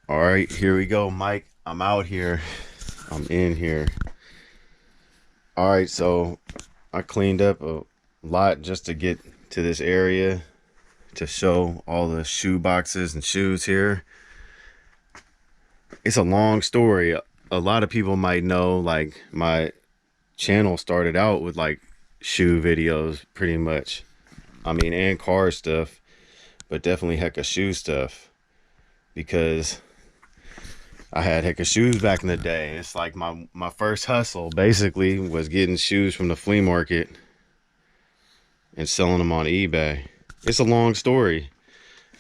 All right, here we go, Mike. I'm out here. I'm in here. All right, so I cleaned up a lot just to get to this area to show all the shoe boxes and shoes here. It's a long story. A lot of people might know, like, my channel started out with like shoe videos pretty much. I mean, and car stuff, but definitely heck of shoe stuff because I had heck of shoes back in the day. It's like my first hustle basically was getting shoes from the flea market and selling them on eBay. It's a long story.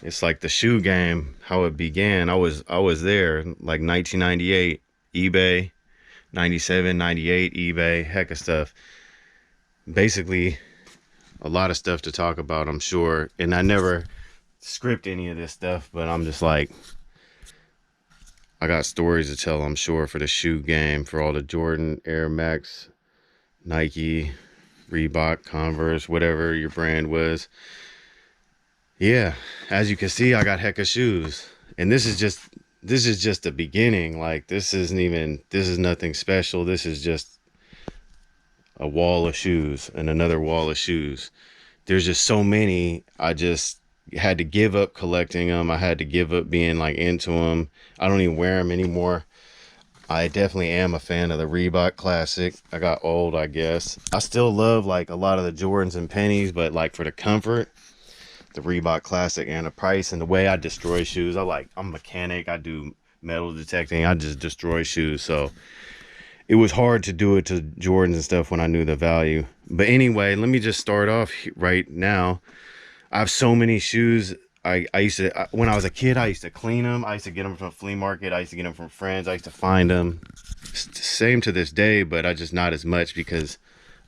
It's like the shoe game, how it began. I was there like 1998 eBay, 97, 98 eBay, heck of stuff. Basically, a lot of stuff to talk about, I'm sure. And I never script any of this stuff, but I'm just like, I got stories to tell, I'm sure, for the shoe game, for all the Jordan, Air Max, Nike, Reebok, Converse, whatever your brand was. Yeah, as you can see, I got heck of shoes. And this is just the beginning. Like, this is nothing special. This is just a wall of shoes and another wall of shoes. There's just so many. I just had to give up collecting them. I had to give up being like into them. I don't even wear them anymore. I definitely am a fan of the Reebok Classic. I got old, I guess. I still love like a lot of the Jordans and pennies, but like for the comfort, the Reebok Classic and the price and the way I destroy shoes. I'm a mechanic. I do metal detecting. I just destroy shoes. So it was hard to do it to Jordans and stuff when I knew the value. But anyway, let me just start off right now. I have so many shoes. I used to, when I was a kid, I used to clean them. I used to get them from flea market. I used to get them from friends. I used to find them. Same to this day, but I just not as much because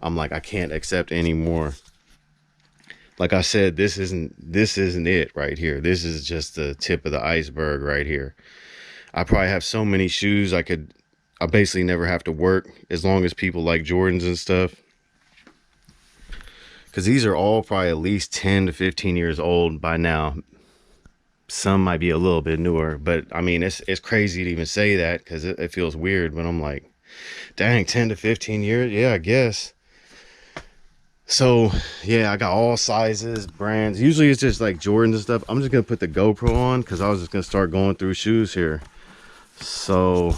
I'm like, I can't accept any more. Like I said, this isn't it right here. This is just the tip of the iceberg right here. I probably have so many shoes I basically never have to work as long as people like Jordans and stuff. Because these are all probably at least 10 to 15 years old by now. Some might be a little bit newer, but I mean, it's crazy to even say that because it feels weird when I'm like, dang, 10 to 15 years? Yeah, I guess. So, yeah, I got all sizes, brands. Usually it's just like Jordans and stuff. I'm just going to put the GoPro on because I was just going to start going through shoes here. So,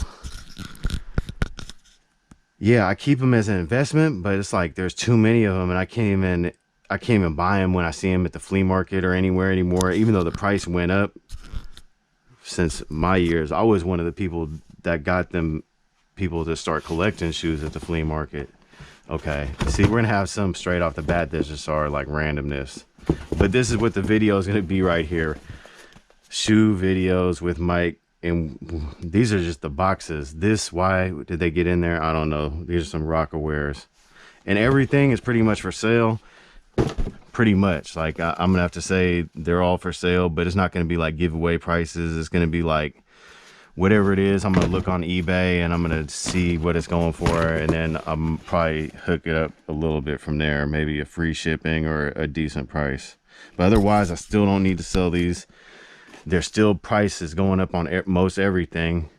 yeah, I keep them as an investment, but it's like there's too many of them and I can't even buy them when I see them at the flea market or anywhere anymore, even though the price went up since my years. I was one of the people that got them people to start collecting shoes at the flea market. Okay, see, we're gonna have some straight off the bat that just are like randomness, but this is what the video is gonna be right here. Shoe videos with Mike, and these are just the boxes. Why did they get in there? I don't know. These are some Rockawares, and everything is pretty much for sale. Pretty much, like I'm gonna have to say they're all for sale, but it's not gonna be like giveaway prices. It's gonna be like whatever it is. I'm gonna look on eBay and I'm gonna see what it's going for, and then I'm probably hook it up a little bit from there, maybe a free shipping or a decent price. But otherwise, I still don't need to sell these. There's still prices going up on most everything,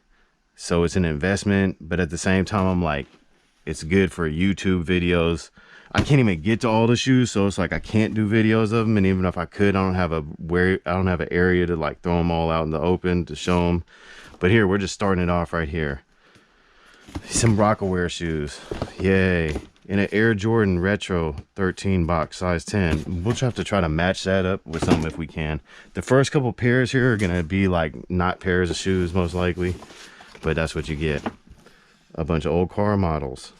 so it's an investment. But at the same time, I'm like, it's good for YouTube videos. I can't even get to all the shoes, so it's like I can't do videos of them. And even if I could, I don't have an area to like throw them all out in the open to show them. But here, we're just starting it off right here. Some Rockaware shoes. Yay. In an Air Jordan Retro 13 box, size 10. We'll have to try to match that up with some if we can. The first couple pairs here are going to be like not pairs of shoes, most likely. But that's what you get. A bunch of old car models.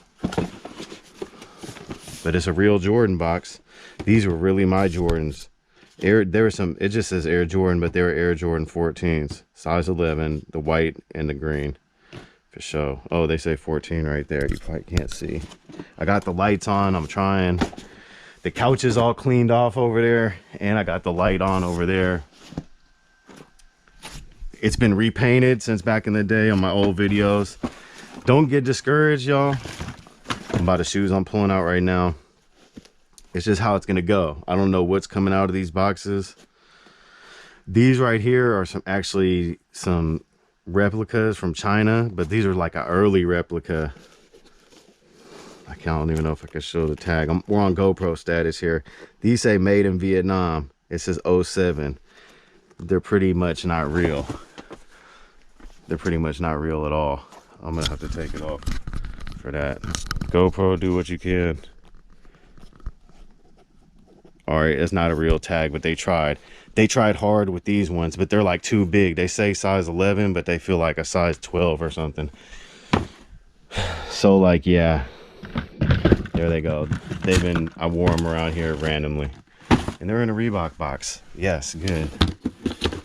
But it's a real Jordan box. These were really my Jordans. There were some, it just says Air Jordan, but they were Air Jordan 14s, size 11, the white and the green, for sure. Oh, they say 14 right there. You probably can't see. I got the lights on. I'm trying. The couch is all cleaned off over there, and I got the light on over there. It's been repainted since back in the day on my old videos. Don't get discouraged, y'all, about the shoes I'm pulling out right now. It's just how it's gonna go. I don't know what's coming out of these boxes. These right here are some replicas from China, but these are like an early replica. I don't even know if I can show the tag. We're on GoPro status here. These say made in Vietnam. It says 07. They're pretty much not real. They're pretty much not real at all. I'm gonna have to take it off for that. GoPro, do what you can. All right, it's not a real tag, but they tried. They tried hard with these ones, but they're like too big. They say size 11, but they feel like a size 12 or something. So like, yeah, there they go. I wore them around here randomly. And they're in a Reebok box. Yes, good.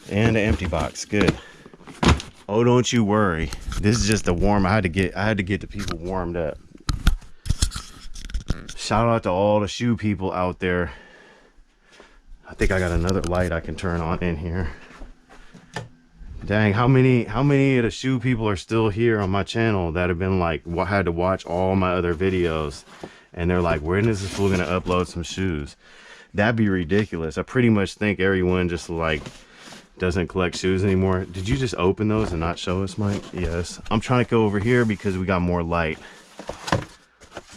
And an empty box, good. Oh, don't you worry. This is just a warm. I had to get the people warmed up. Shout out to all the shoe people out there. I think I got another light I can turn on in here. Dang, how many of the shoe people are still here on my channel that have been like, had to watch all my other videos, and they're like, when is this fool gonna upload some shoes? That'd be ridiculous. I pretty much think everyone just like doesn't collect shoes anymore. Did you just open those and not show us, Mike? Yes. I'm trying to go over here because we got more light.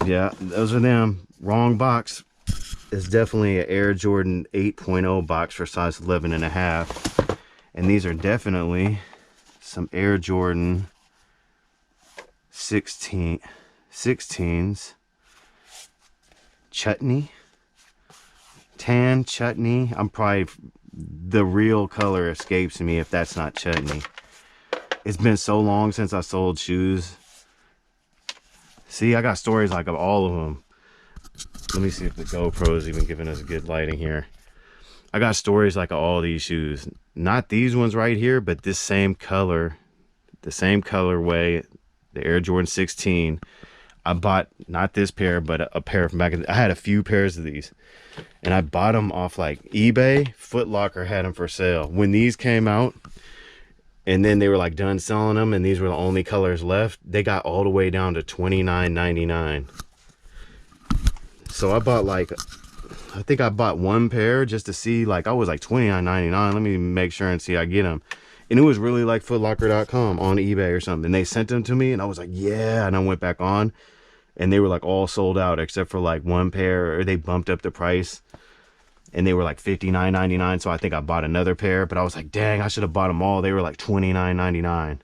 Yeah, those are them. Wrong box. It's definitely an Air Jordan 8.0 box for size 11.5. And these are definitely some Air Jordan 16s. Chutney. Tan chutney. I'm probably, the real color escapes me if that's not chutney. It's been so long since I sold shoes. See, I got stories like of all of them. Let me see if the GoPro is even giving us good lighting here. I got stories like of all these shoes. Not these ones right here, but this same color, the same colorway, the Air Jordan 16. I bought not this pair, but a pair from back in, I had a few pairs of these, and I bought them off like eBay. Foot Locker had them for sale when these came out, and then they were like done selling them, and these were the only colors left. They got all the way down to $29.99. So I bought like, I think I bought one pair just to see, like, I was like $29.99. Let me make sure and see I get them. And it was really like footlocker.com on eBay or something. They sent them to me and I was like, yeah. And I went back on and they were like all sold out except for like one pair, or they bumped up the price and they were like $59.99. So I think I bought another pair, but I was like, dang, I should have bought them all. They were like $29.99.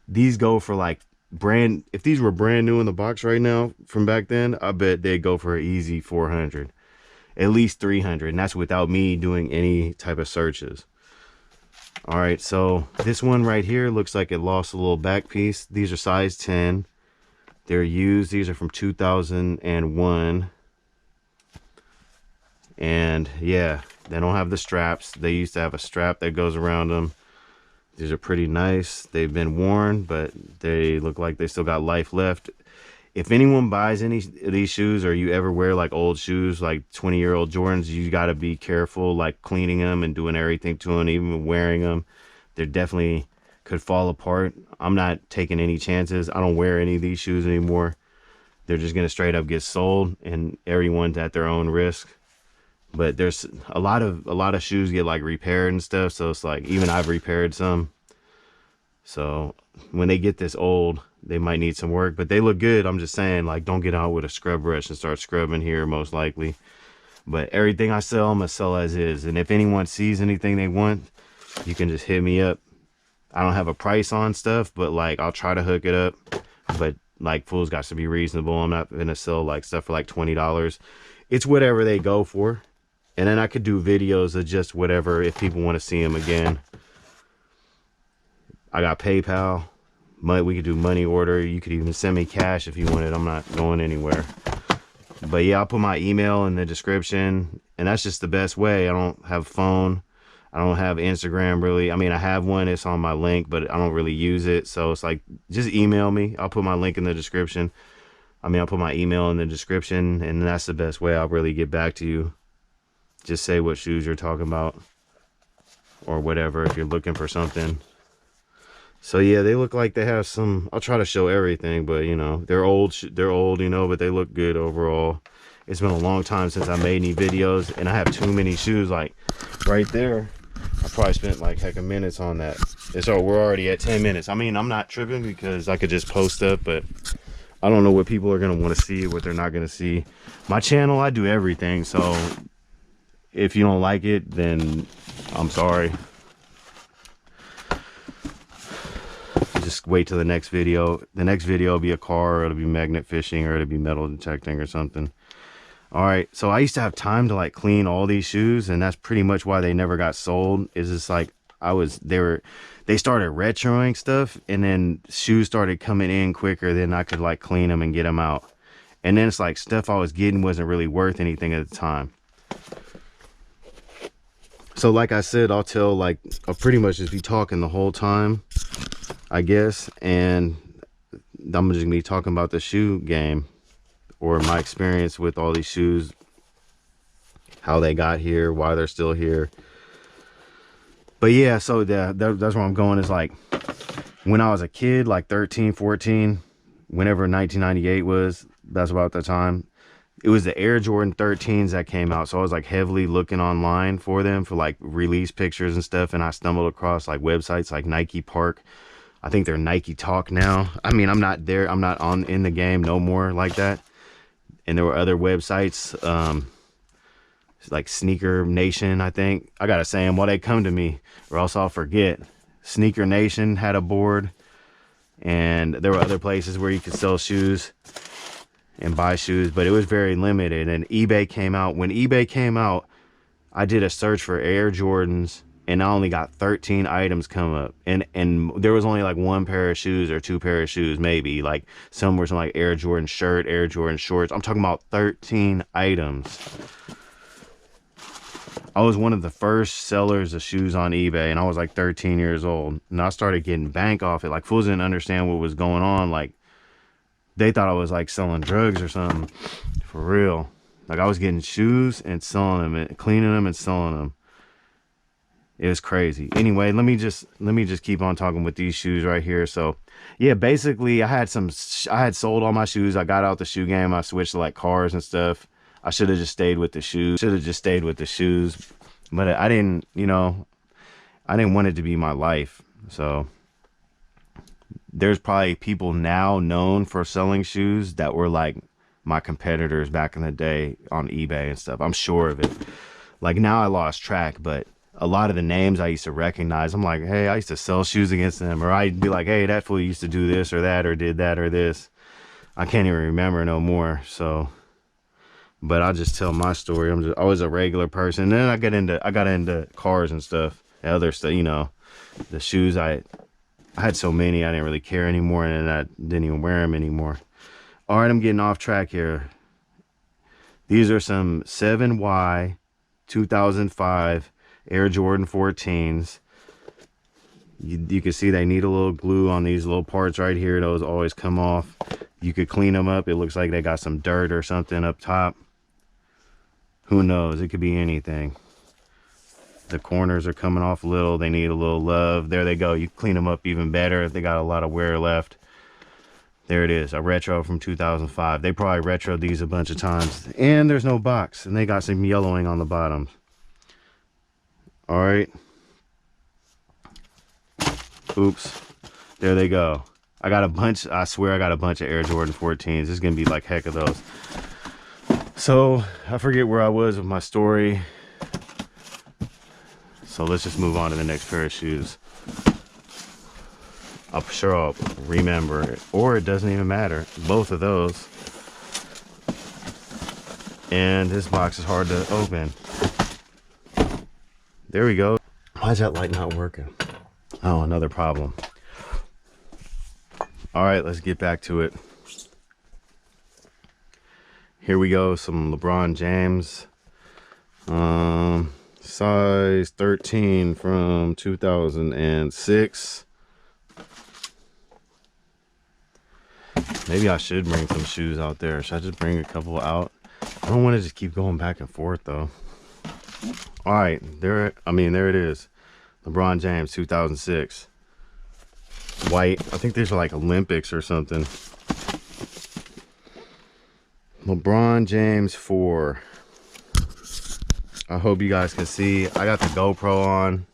These go for like if these were brand new in the box right now from back then, I bet they'd go for an easy 400, at least 300. And that's without me doing any type of searches. All right, so this one right here looks like it lost a little back piece. These are size 10. They're used. These are from 2001. And yeah, they don't have the straps. They used to have a strap that goes around them. These are pretty nice. They've been worn, but they look like they still got life left. If anyone buys any of these shoes, or you ever wear like old shoes, like 20-year-old Jordans, you got to be careful, like cleaning them and doing everything to them, even wearing them. They definitely could fall apart. I'm not taking any chances. I don't wear any of these shoes anymore. They're just going to straight up get sold, and everyone's at their own risk. But there's a lot of shoes get like repaired and stuff, so it's like, even I've repaired some. So when they get this old, they might need some work, but they look good. I'm just saying, like, don't get out with a scrub brush and start scrubbing here, most likely. But everything I sell, I'm gonna sell as is. And if anyone sees anything they want, you can just hit me up. I don't have a price on stuff, but like, I'll try to hook it up. But like, fools got to be reasonable. I'm not gonna sell like stuff for like $20. It's whatever they go for. And then I could do videos of just whatever if people want to see them again. I got PayPal. We could do money order. You could even send me cash if you wanted. I'm not going anywhere. But yeah, I'll put my email in the description. And that's just the best way. I don't have a phone. I don't have Instagram really. I mean, I have one. It's on my link, but I don't really use it. So it's like, just email me. I'll put my link in the description. I'll put my email in the description. And that's the best way I'll really get back to you. Just say what shoes you're talking about or whatever if you're looking for something. So yeah, they look like they have some, I'll try to show everything, but you know, they're old, you know, but they look good overall. It's been a long time since I made any videos, and I have too many shoes. Like right there, I probably spent like heck of minutes on that. And so we're already at 10 minutes. I mean, I'm not tripping because I could just post up, but I don't know what people are going to want to see, what they're not going to see. My channel, I do everything. So if you don't like it, then I'm sorry. Just wait till the next video. The next video will be a car, or it'll be magnet fishing, or it'll be metal detecting or something. All right, so I used to have time to like clean all these shoes, and that's pretty much why they never got sold. Is just like they started retroing stuff, and then shoes started coming in quicker than I could like clean them and get them out. And then it's like stuff I was getting wasn't really worth anything at the time. So like I said, I'll pretty much just be talking the whole time, I guess, and I'm just gonna be talking about the shoe game, or my experience with all these shoes, how they got here, why they're still here. But yeah, so that's where I'm going, is like when I was a kid, like 13, 14, whenever 1998 was, that's about the time. It was the Air Jordan 13s that came out. So I was like heavily looking online for them, for like release pictures and stuff. And I stumbled across like websites like Nike Park. I think they're Nike Talk now. I mean, I'm not there. I'm not in the game no more like that. And there were other websites, like Sneaker Nation, I think. I gotta say them while they come to me, or else I'll forget. Sneaker Nation had a board, and there were other places where you could sell shoes and buy shoes, but it was very limited. And eBay came out. When eBay came out, I did a search for Air Jordans, and I only got 13 items come up, and there was only like one pair of shoes or two pair of shoes, maybe. Like some were some like Air Jordan shirt, Air Jordan shorts. I'm talking about 13 items. I was one of the first sellers of shoes on eBay, and I was like 13 years old, and I started getting bank off it. Like fools didn't understand what was going on. Like they thought I was like selling drugs or something, for real. Like I was getting shoes and selling them, and cleaning them and selling them. It was crazy. Anyway, let me just keep on talking with these shoes right here. So yeah, basically I had sold all my shoes. I got out the shoe game. I switched to like cars and stuff. I should have just stayed with the shoes. But I didn't, I didn't want it to be my life. So there's probably people now known for selling shoes that were like my competitors back in the day on eBay and stuff. I'm sure of it. Like now I lost track, but a lot of the names I used to recognize, I'm like, hey, I used to sell shoes against them. Or I'd be like, hey, that fool used to do this or that, or did that or this. I can't even remember no more. So, but I'll just tell my story. I was a regular person. And then I got into cars and stuff, other stuff, the shoes. I had so many, I didn't really care anymore, and I didn't even wear them anymore. All right, I'm getting off track here. These are some 7Y 2005 Air Jordan 14s. You can see they need a little glue on these little parts right here. Those always come off. You could clean them up. It looks like they got some dirt or something up top. Who knows? It could be anything. The corners are coming off a little. They need a little love. There they go. You clean them up even better if they got a lot of wear left. There it is, a retro from 2005. They probably retroed these a bunch of times. And there's no box, and they got some yellowing on the bottom. All right. Oops. There they go. I got a bunch. I swear I got a bunch of Air Jordan 14s. This is going to be like heck of those. So I forget where I was with my story. So let's just move on to the next pair of shoes. I'm sure I'll remember it, or it doesn't even matter. Both of those. And this box is hard to open. There we go. Why is that light not working? Oh, another problem. All right, let's get back to it. Here we go, some LeBron James. Size 13 from 2006. Maybe I should bring some shoes out there. Should I just bring a couple out? I don't want to just keep going back and forth though. All right, there it is. LeBron James 2006. White. I think these are like Olympics or something. LeBron James 4. I hope you guys can see. I got the GoPro on.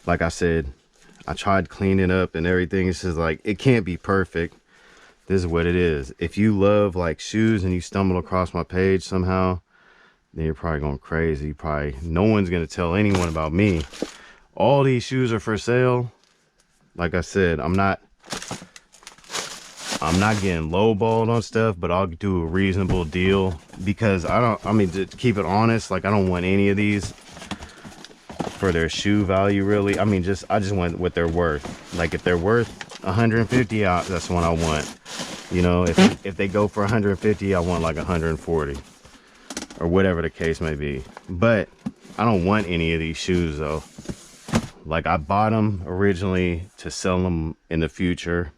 Like I said, I tried cleaning up and everything. It's just like, it can't be perfect. This is what it is. If you love like shoes and you stumble across my page somehow, then you're probably going crazy. Probably no one's gonna tell anyone about me. All these shoes are for sale. Like I said, I'm not getting lowballed on stuff, but I'll do a reasonable deal because I mean, to keep it honest, like I don't want any of these for their shoe value, really. I mean, I just want what they're worth. Like if they're worth 150, that's the one I want. You know, if they go for 150, I want like 140 or whatever the case may be. But I don't want any of these shoes though. Like I bought them originally to sell them in the future.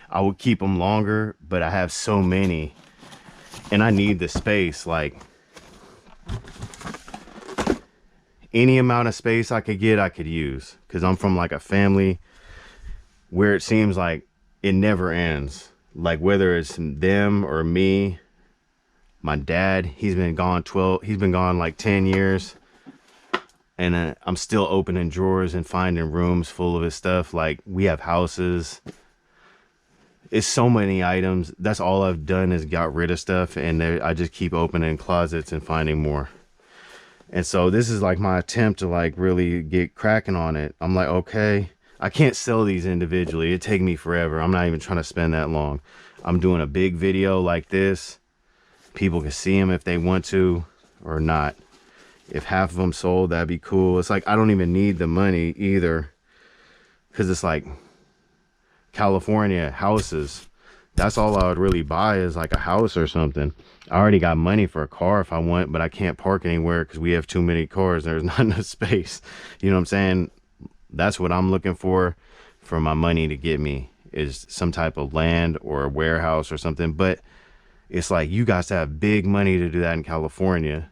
I would keep them longer, but I have so many and I need the space. Like any amount of space I could get, I could use, because I'm from like a family where it seems like it never ends. Like whether it's them or me, my dad, he's been gone like 10 years. And I'm still opening drawers and finding rooms full of his stuff. Like we have houses. It's so many items. That's all I've done is got rid of stuff. And I just keep opening closets and finding more. And so this is like my attempt to like really get cracking on it. I'm like, okay, I can't sell these individually. It'd take me forever. I'm not even trying to spend that long. I'm doing a big video like this. People can see them if they want to or not. If half of them sold, that'd be cool. It's like I don't even need the money either, because it's like California houses. That's all I would really buy is like a house or something. I already got money for a car if I want, but I can't park anywhere because we have too many cars. There's not enough space. You know what I'm saying? That's what I'm looking for my money to get me, is some type of land or a warehouse or something. But it's like you guys have big money to do that in California.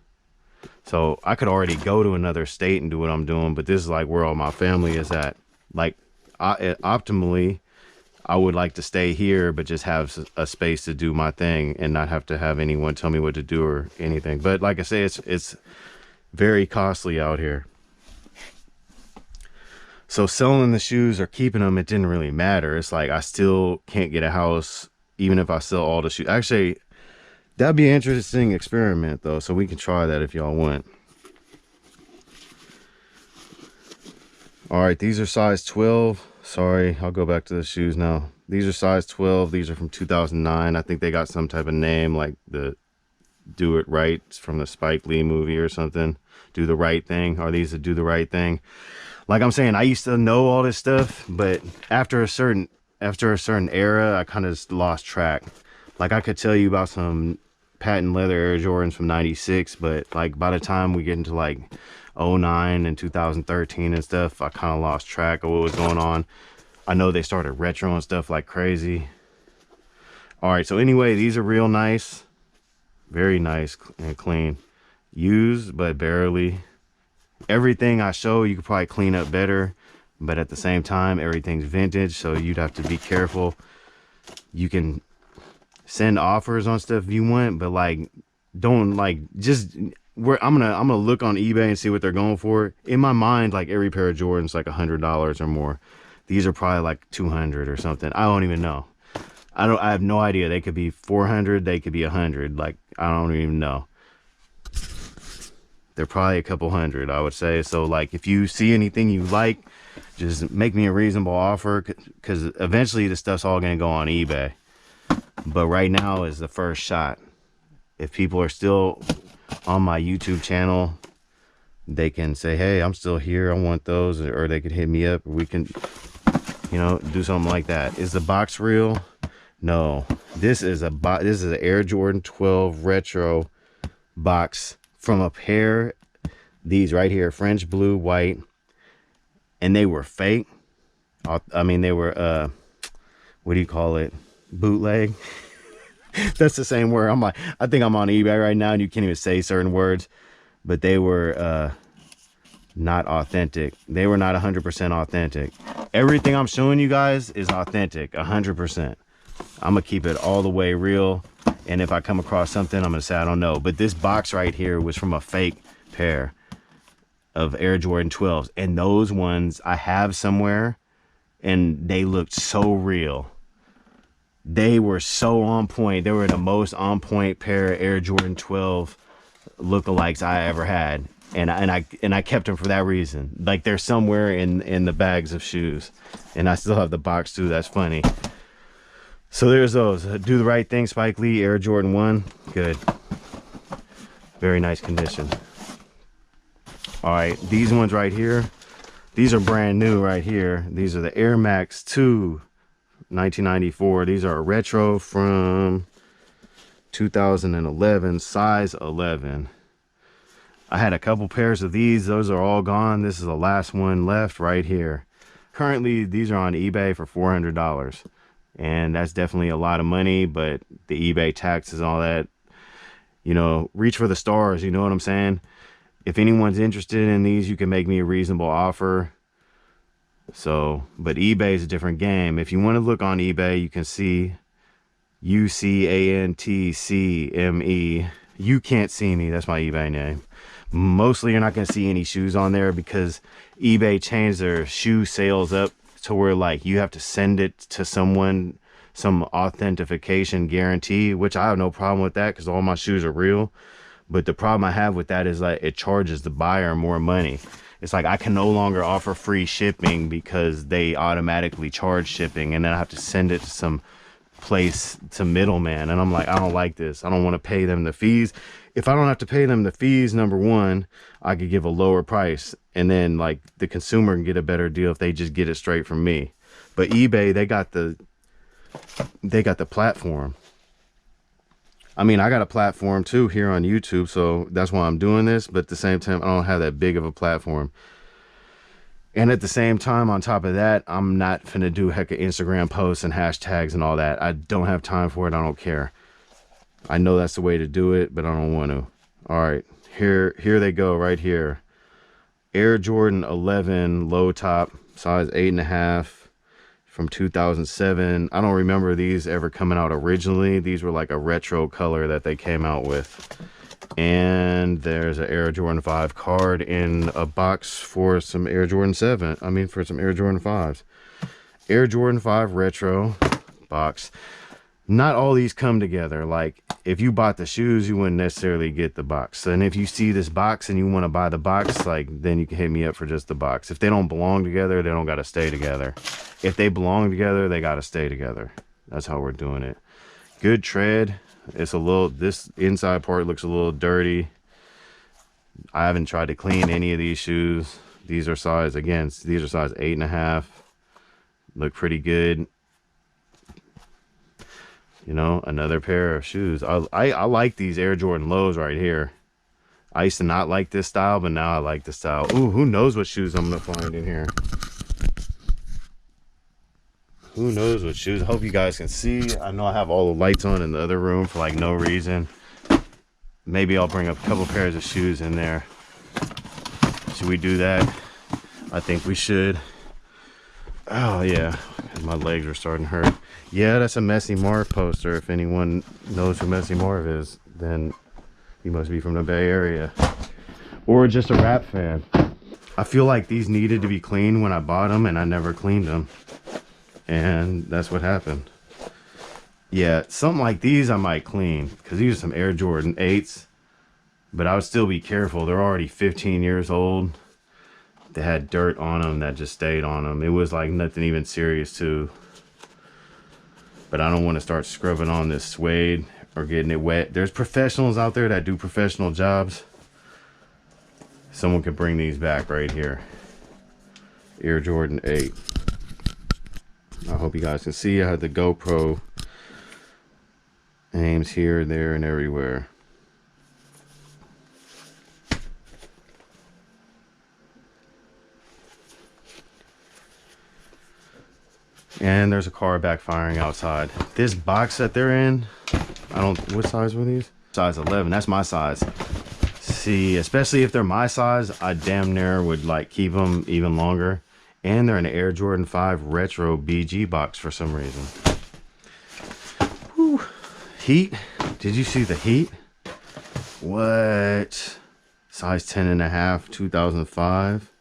So I could already go to another state and do what I'm doing, but this is like where all my family is at. Like optimally, I would like to stay here, but just have a space to do my thing and not have to have anyone tell me what to do or anything. But like I say, it's very costly out here. So selling the shoes or keeping them, it didn't really matter. It's like I still can't get a house even if I sell all the shoes. Actually, that'd be an interesting experiment though, so we can try that if y'all want. All right, these are size 12. Sorry, I'll go back to the shoes now. These are size 12. These are from 2009. I think they got some type of name like the Do It Right from the Spike Lee movie or something. Do the Right Thing. Are these the Do the Right Thing? Like I'm saying, I used to know all this stuff, but after a certain era, I kind of lost track. Like I could tell you about some patent leather Air Jordans from 96, but like by the time we get into like 09 and 2013 and stuff, I kind of lost track of what was going on. I know they started retro and stuff like crazy. All right, so anyway, these are real nice, very nice and clean. Used, but barely. Everything I show, you could probably clean up better, but at the same time, everything's vintage, so you'd have to be careful. You can send offers on stuff if you want, but like don't like just where I'm gonna look on eBay and see what they're going for. In my mind, like every pair of Jordans like $100 or more. These are probably like 200 or something. I don't even know. I have no idea. They could be 400, they could be 100. Like I don't even know. They're probably a couple hundred, I would say. So like if you see anything you like, just make me a reasonable offer, because eventually this stuff's all gonna go on eBay. But right now is the first shot. If people are still on my YouTube channel, they can say, hey, I'm still here, I want those, or they could hit me up, or we can, you know, do something like that. Is the box real? No, this is an Air Jordan 12 retro box from a pair, these right here, French blue, white, and they were fake. I mean, they were what do you call it, bootleg. That's the same word. I'm like, I think I'm on eBay right now and you can't even say certain words, but they were not authentic. They were not 100% authentic. Everything I'm showing you guys is authentic, 100%. I'm gonna keep it all the way real. And if I come across something, I'm gonna say I don't know. But this box right here was from a fake pair of Air Jordan 12s, and those ones I have somewhere, and they looked so real. They were so on point. They were the most on point pair of Air Jordan 12 lookalikes I ever had, and I kept them for that reason. Like, they're somewhere in the bags of shoes, and I still have the box too. That's funny. So there's those. Do the Right Thing, Spike Lee, Air Jordan 1. Good. Very nice condition. All right, these ones right here, these are brand new right here. These are the Air Max 2 1994. These are a retro from 2011, size 11. I had a couple pairs of these. Those are all gone. This is the last one left right here. Currently, these are on eBay for $400. And that's definitely a lot of money, but the eBay taxes, all that, you know, reach for the stars, you know what I'm saying? If anyone's interested in these, you can make me a reasonable offer. So, but eBay is a different game. If you want to look on eBay, you can see UCANTCME. You Can't See Me. That's my eBay name. Mostly you're not going to see any shoes on there because eBay changed their shoe sales up to where, like, you have to send it to someone, some authentication guarantee, which I have no problem with that because all my shoes are real. But the problem I have with that is, like, it charges the buyer more money. It's like I can no longer offer free shipping because they automatically charge shipping, and then I have to send it to some place, to middleman. And I'm like, I don't like this. I don't want to pay them the fees. If I don't have to pay them the fees, number one, I could give a lower price, and then, like, the consumer can get a better deal if they just get it straight from me. But eBay, they got the platform. I mean, I got a platform too here on YouTube, so that's why I'm doing this. But at the same time, I don't have that big of a platform. And at the same time, on top of that, I'm not finna do heck of Instagram posts and hashtags and all that. I don't have time for it. I don't care. I know that's the way to do it, but I don't want to. All right, here they go right here. Air Jordan 11 low top, size 8.5. From 2007. I don't remember these ever coming out originally. These were like a retro color that they came out with. And there's an Air Jordan 5 card in a box for some Air Jordan 7. I mean, for some Air Jordan 5s. Air Jordan 5 retro box. Not all these come together. Like, if you bought the shoes, you wouldn't necessarily get the box. And if you see this box and you want to buy the box, like, then you can hit me up for just the box. If they don't belong together, they don't got to stay together. If they belong together, they got to stay together. That's how we're doing it. Good tread. It's a little, this inside part looks a little dirty. I haven't tried to clean any of these shoes. These are size, again, these are size 8.5. Look pretty good. You know, another pair of shoes. I like these Air Jordan lows right here. I used to not like this style, but now I like the style. Ooh, who knows what shoes I'm gonna find in here. Who knows what shoes. I hope you guys can see. I know I have all the lights on in the other room for, like, no reason. Maybe I'll bring a couple pairs of shoes in there. Should we do that? I think we should. Oh yeah, my legs are starting to hurt. Yeah, that's a Messy Marv poster. If anyone knows who Messy Marv is, then he must be from the Bay Area. Or just a rap fan. I feel like these needed to be cleaned when I bought them, and I never cleaned them. And that's what happened. Yeah, something like these I might clean, because these are some Air Jordan 8s. But I would still be careful. They're already 15 years old. They had dirt on them that just stayed on them. It was like nothing even serious too. But I don't want to start scrubbing on this suede or getting it wet. There's professionals out there that do professional jobs. Someone could bring these back right here. Air Jordan 8. I hope you guys can see. I had the GoPro aims here, there, and everywhere. And there's a car backfiring outside. This box that they're in, I don't, what size were these? Size 11, that's my size. See, especially if they're my size, I damn near would, like, keep them even longer. And they're in an Air Jordan 5 retro BG box for some reason. Whew. Heat, Did you see the heat? What? Size 10.5, 2005.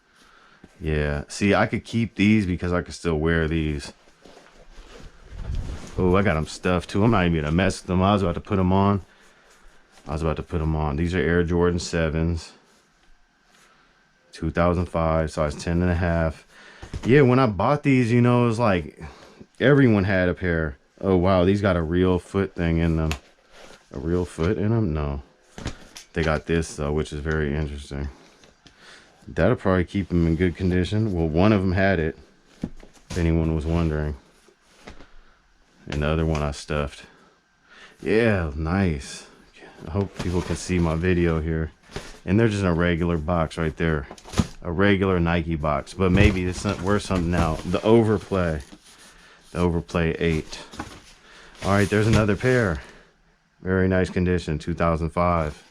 Yeah. See, I could keep these because I could still wear these. Oh, I got them stuffed too. I'm not even gonna mess with them. I was about to put them on. These are Air Jordan 7s. 2005, size 10.5. Yeah, when I bought these, you know, it was like everyone had a pair. Oh, wow. These got a real foot thing in them. A real foot in them? No. They got this, though, which is very interesting. That'll probably keep them in good condition. Well, one of them had it, if anyone was wondering. And the other one I stuffed. Yeah, nice. I hope people can see my video here. And they're just in a regular box right there. A regular Nike box. But maybe it's not worth something now. The Overplay. The Overplay 8. Alright, there's another pair. Very nice condition. 2005.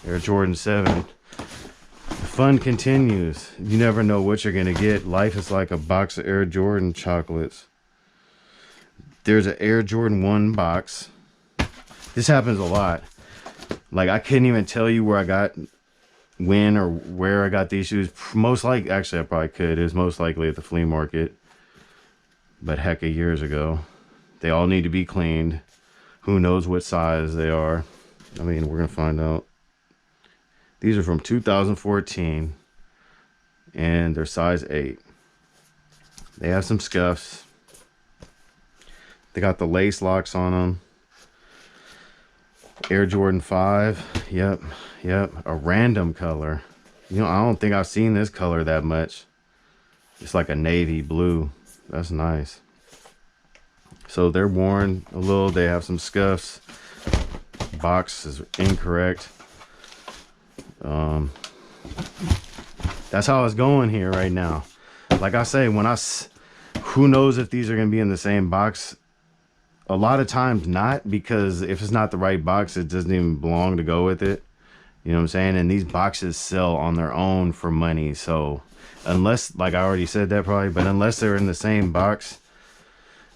Air Jordan 7. The fun continues. You never know what you're going to get. Life is like a box of Air Jordan chocolates. There's an Air Jordan 1 box. This happens a lot. Like, I couldn't even tell you where I got, when or where I got these shoes. Most likely, actually, I probably could. It was most likely at the flea market. But heck, years ago. They all need to be cleaned. Who knows what size they are. I mean, we're going to find out. These are from 2014. And they're size 8. They have some scuffs. They got the lace locks on them. Air Jordan 5. Yep. A random color. You know, I don't think I've seen this color that much. It's like a navy blue. That's nice. So they're worn a little. They have some scuffs. Box is incorrect. That's how it's going here right now. Like I say, who knows if these are going to be in the same box. A lot of times not, because if it's not the right box, it doesn't even belong to go with it. You know what I'm saying? And these boxes sell on their own for money. So unless, like I already said that probably, but unless they're in the same box,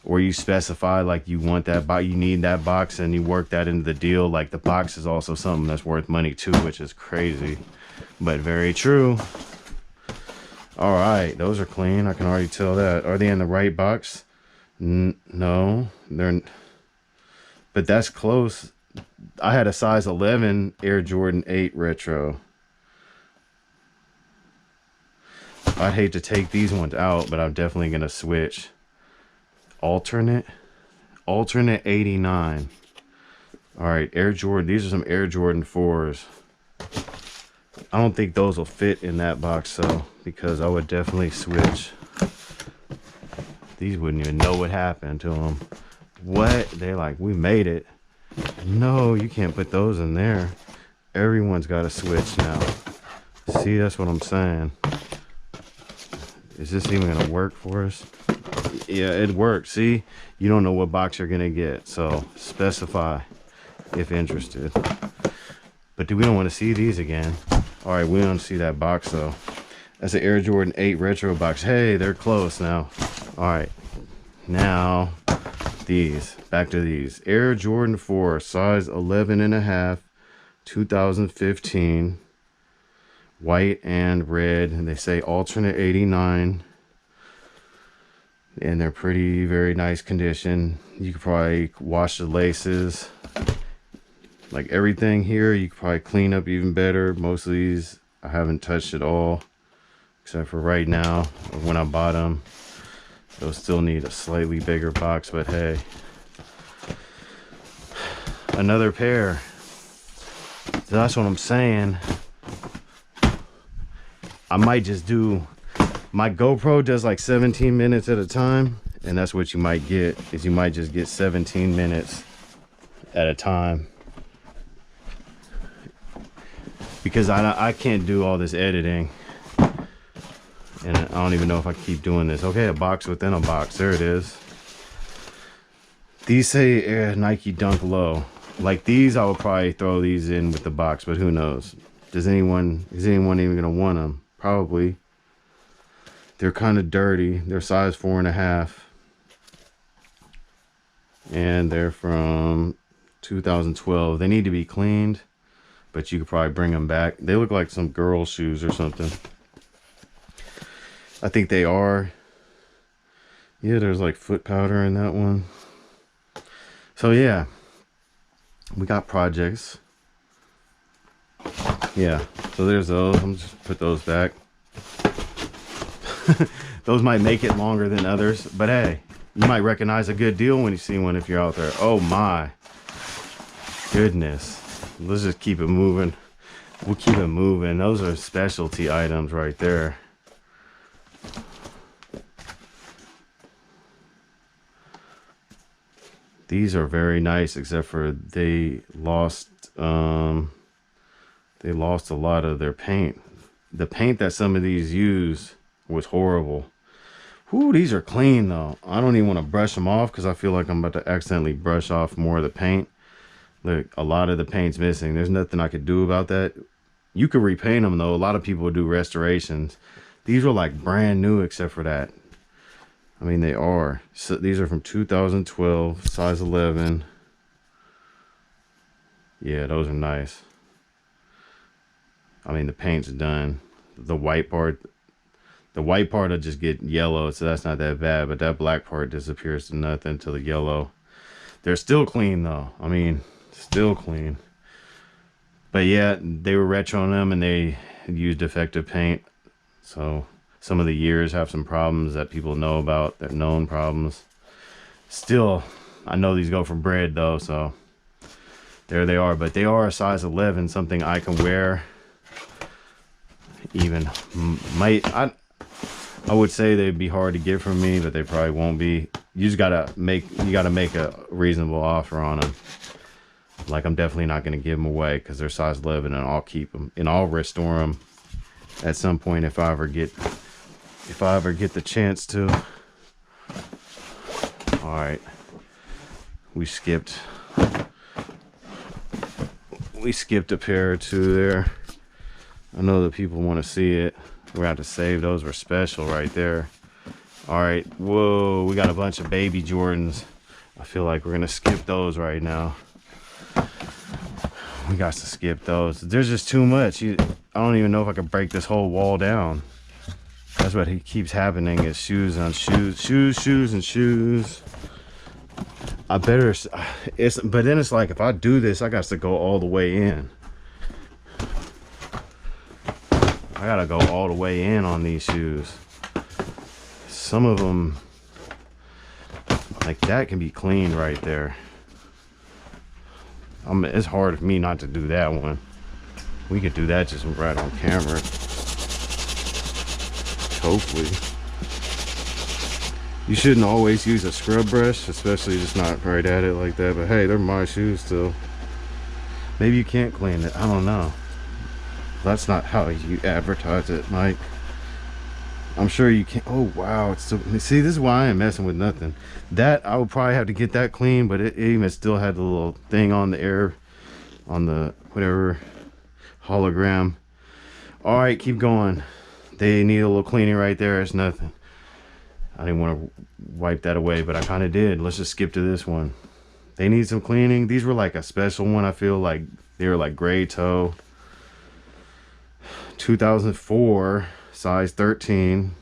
or you specify like you want that box, you need that box, and you work that into the deal, like the box is also something that's worth money too, which is crazy, but very true. All right, those are clean. I can already tell that. Are they in the right box? No, they're, but that's close. I had a size 11 Air Jordan 8 Retro. I'd hate to take these ones out, but I'm definitely gonna switch. Alternate 89. All right, Air Jordan. These are some Air Jordan 4s. I don't think those will fit in that box though, because I would definitely switch. These wouldn't even know what happened to them. What? They're like, we made it. No, you can't put those in there. Everyone's got to switch now. See, that's what I'm saying. Is this even going to work for us? Yeah, it works. See, you don't know what box you're going to get. So specify if interested. But we don't want to see these again. All right, we don't see that box though. That's an Air Jordan 8 Retro box. Hey, they're close now. All right, now these, back to these. Air Jordan 4, size 11.5, 2015, white and red, and they say alternate 89, and they're very nice condition. You could probably wash the laces, like everything here you could probably clean up even better. Most of these I haven't touched at all, except for right now when I bought them. They'll still need a slightly bigger box, but hey. Another pair. So that's what I'm saying. I might just do, my GoPro does like 17 minutes at a time, and that's what you might get, is you might just get 17 minutes at a time. Because I can't do all this editing. And I don't even know if I keep doing this. Okay, a box within a box. There it is. These say Nike Dunk Low. Like these, I would probably throw these in with the box, but who knows? Is anyone even gonna want them? Probably. They're kind of dirty. They're size 4.5. And they're from 2012. They need to be cleaned, but you could probably bring them back. They look like some girl shoes or something. I think they are. Yeah, there's like foot powder in that one. So yeah, we got projects. Yeah, so there's those. I'm just put those back. Those might make it longer than others, but hey, you might recognize a good deal when you see one if you're out there. Oh my goodness. Let's just keep it moving. We'll keep it moving. Those are specialty items right there. These are very nice, except for they lost a lot of their paint. The paint that some of these use was horrible. Whoo, these are clean though. I don't even want to brush them off because I feel like I'm about to accidentally brush off more of the paint. Look, a lot of the paint's missing. There's nothing I could do about that. You could repaint them though. A lot of people do restorations. These were like brand new except for that. I mean, they are. So these are from 2012, size 11. Yeah, those are nice. I mean, the paint's done. The white part will just get yellow, so that's not that bad. But that black part disappears to nothing to the yellow. They're still clean though. I mean, still clean. But yeah, they were retro on them and they used defective paint. So some of the years have some problems that people know about. They're known problems. Still, I know these go from Bred though, so there they are. But they are a size 11, something I can wear. Even I would say they'd be hard to get from me, but they probably won't be. You gotta make a reasonable offer on them. Like, I'm definitely not gonna give them away because they're size 11, and I'll keep them and I'll restore them at some point if I ever get the chance to. All right, we skipped a pair or two there. I know that people want to see it. We're gonna have to save those. Were special right there. All right, whoa, we got a bunch of baby Jordans. I feel like we're gonna skip those right now. We got to skip those. There's just too much. I don't even know if I could break this whole wall down. That's what keeps happening, is shoes on shoes, shoes and shoes. I better, but then it's like, if I do this, I got to go all the way in. I gotta go all the way in on these shoes. Some of them, like that, can be cleaned right there. It's hard for me not to do that one. We could do that just right on camera. Hopefully. You shouldn't always use a scrub brush, especially just not right at it like that. But hey, they're my shoes still. Maybe you can't clean it. I don't know. That's not how you advertise it, Mike. I'm sure you can. Oh wow, it's so, see, this is why I ain't messing with nothing. That I would probably have to get that clean, but it even still had the little thing on the air, on the whatever hologram. All right, keep going. They need a little cleaning right there. It's nothing. I didn't want to wipe that away, but I kind of did. Let's just skip to this one. They need some cleaning. These were like a special one. I feel like they were like gray toe. 2004, size 13.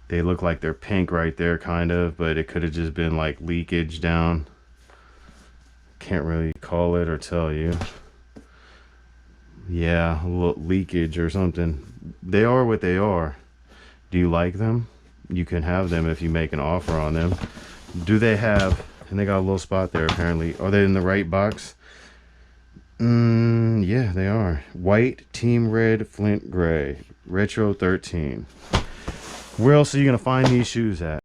They look like they're pink right there, kind of, but it could have just been like leakage down. Can't really call it or tell you. Yeah, a little leakage or something. They are what they are. Do you like them? You can have them if you make an offer on them. Do they have, and they got a little spot there apparently. Are they in the right box? Yeah, they are. White, team red, flint gray, retro 13. Where else are you gonna find these shoes at?